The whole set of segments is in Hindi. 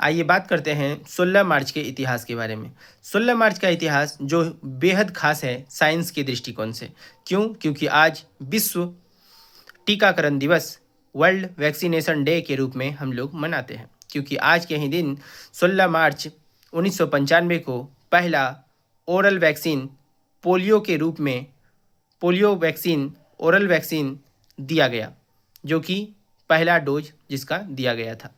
आइए बात करते हैं 16 मार्च के इतिहास के बारे में। 16 मार्च का इतिहास जो बेहद खास है साइंस के दृष्टिकोण से। क्यों? क्योंकि आज विश्व टीकाकरण दिवस, वर्ल्ड वैक्सीनेशन डे के रूप में हम लोग मनाते हैं। क्योंकि आज के ही दिन 16 मार्च 1995 को पहला ओरल वैक्सीन पोलियो के रूप में पोलियो वैक्सीन ओरल वैक्सीन दिया गया, जो कि पहला डोज जिसका दिया गया था।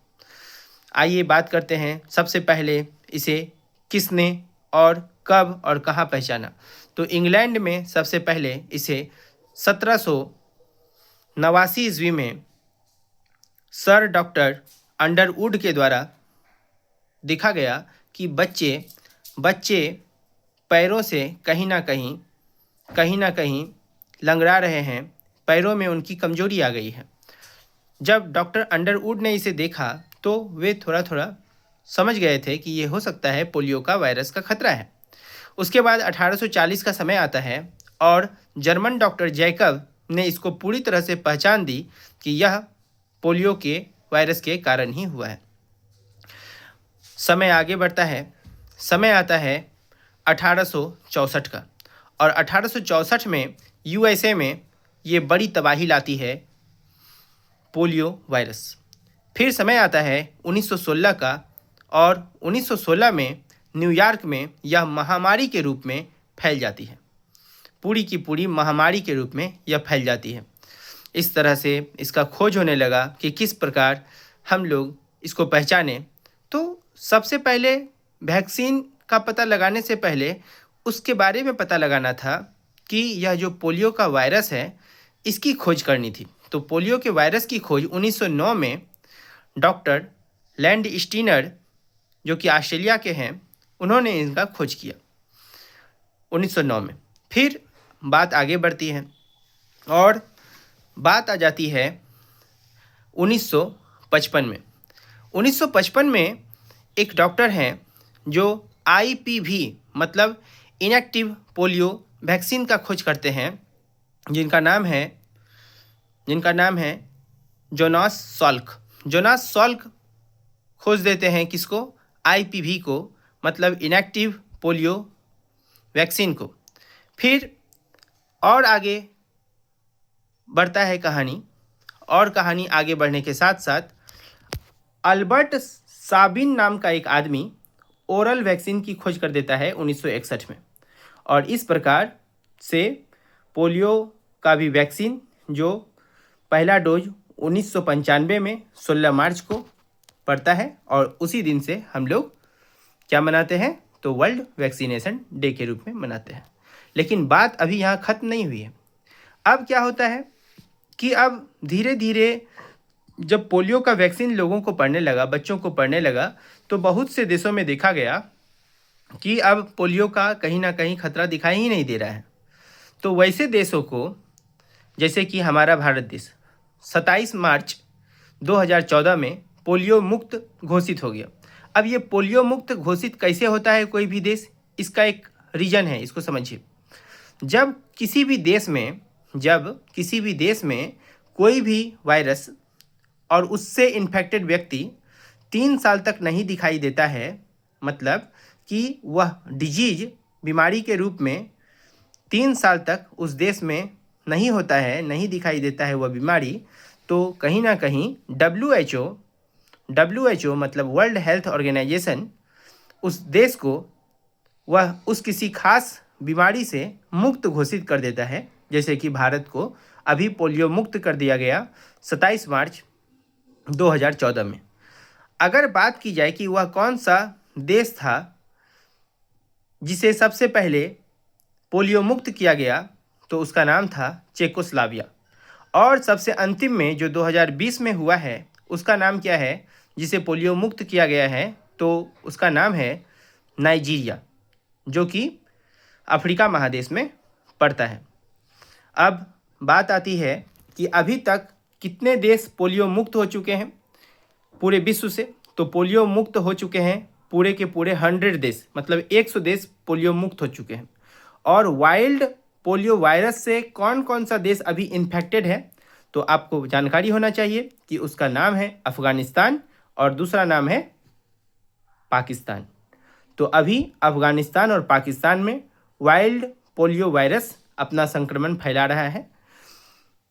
आइए बात करते हैं सबसे पहले इसे किसने और कब और कहाँ पहचाना। तो इंग्लैंड में सबसे पहले इसे 1789 ईस्वी में सर डॉक्टर अंडरवुड के द्वारा देखा गया कि बच्चे पैरों से कहीं ना कहीं लंगड़ा रहे हैं, पैरों में उनकी कमजोरी आ गई है। जब डॉक्टर अंडरवुड ने इसे देखा तो वे थोड़ा थोड़ा समझ गए थे कि ये हो सकता है पोलियो का वायरस का खतरा है। उसके बाद 1840 का समय आता है और जर्मन डॉक्टर जैकब ने इसको पूरी तरह से पहचान दी कि यह पोलियो के वायरस के कारण ही हुआ है। समय आगे बढ़ता है, समय आता है 1864 का, और 1864 में यूएसए में ये बड़ी तबाही लाती है पोलियो वायरस। फिर समय आता है 1916 का, और 1916 में न्यूयॉर्क में यह महामारी के रूप में फैल जाती है। पूरी की पूरी महामारी के रूप में यह फैल जाती है। इस तरह से इसका खोज होने लगा कि किस प्रकार हम लोग इसको पहचाने। तो सबसे पहले वैक्सीन का पता लगाने से पहले उसके बारे में पता लगाना था कि यह जो पोलियो का वायरस है इसकी खोज करनी थी। तो पोलियो के वायरस की खोज 1909 में डॉक्टर लैंड स्टीनर, जो कि ऑस्ट्रेलिया के हैं, उन्होंने इनका खोज किया 1909 में। फिर बात आगे बढ़ती है और बात आ जाती है 1955 में। 1955 में एक डॉक्टर हैं जो IPV मतलब इनएक्टिव पोलियो वैक्सीन का खोज करते हैं, जिनका नाम है जोनास सॉल्क। जोनास सॉल्क खोज देते हैं किसको? IPV को, मतलब इनएक्टिव पोलियो वैक्सीन को। फिर और आगे बढ़ता है कहानी, और कहानी आगे बढ़ने के साथ साथ अल्बर्ट साबिन नाम का एक आदमी ओरल वैक्सीन की खोज कर देता है 1961 में। और इस प्रकार से पोलियो का भी वैक्सीन जो पहला डोज 1995 में 16 मार्च को पड़ता है, और उसी दिन से हम लोग क्या मनाते हैं? तो वर्ल्ड वैक्सीनेशन डे के रूप में मनाते हैं। लेकिन बात अभी यहाँ ख़त्म नहीं हुई है। अब क्या होता है कि अब धीरे धीरे जब पोलियो का वैक्सीन लोगों को पड़ने लगा, बच्चों को पड़ने लगा, तो बहुत से देशों में देखा गया कि अब पोलियो का कहीं ना कहीं खतरा दिखाई ही नहीं दे रहा है। तो वैसे देशों को, जैसे कि हमारा भारत देश 27 मार्च 2014 में पोलियो मुक्त घोषित हो गया। अब ये पोलियो मुक्त घोषित कैसे होता है कोई भी देश? इसका एक रीजन है, इसको समझिए। जब किसी भी देश में कोई भी वायरस और उससे इन्फेक्टेड व्यक्ति 3 साल तक नहीं दिखाई देता है, मतलब कि वह डिजीज बीमारी के रूप में 3 साल तक उस देश में नहीं होता है, नहीं दिखाई देता है वह बीमारी, तो कहीं ना कहीं WHO मतलब वर्ल्ड हेल्थ ऑर्गेनाइजेशन उस देश को वह उस किसी खास बीमारी से मुक्त घोषित कर देता है। जैसे कि भारत को अभी पोलियो मुक्त कर दिया गया 27 मार्च 2014 में। अगर बात की जाए कि वह कौन सा देश था जिसे सबसे पहले पोलियो मुक्त किया गया, तो उसका नाम था चेकोस्लोवाकिया। और सबसे अंतिम में जो 2020 में हुआ है, उसका नाम क्या है जिसे पोलियो मुक्त किया गया है? तो उसका नाम है नाइजीरिया, जो कि अफ्रीका महादेश में पड़ता है। अब बात आती है कि अभी तक कितने देश पोलियो मुक्त हो चुके हैं पूरे विश्व से? तो पोलियो मुक्त हो चुके हैं पूरे के पूरे 100 देश, मतलब 100 देश पोलियो मुक्त हो चुके हैं। और वाइल्ड पोलियो वायरस से कौन कौन सा देश अभी इन्फेक्टेड है, तो आपको जानकारी होना चाहिए कि उसका नाम है अफगानिस्तान और दूसरा नाम है पाकिस्तान। तो अभी अफगानिस्तान और पाकिस्तान में वाइल्ड पोलियो वायरस अपना संक्रमण फैला रहा है।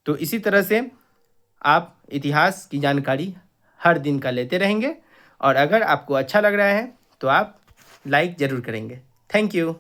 तो इसी तरह से आप इतिहास की जानकारी हर दिन का लेते रहेंगे, और अगर आपको अच्छा लग रहा है तो आप लाइक ज़रूर करेंगे। Thank you.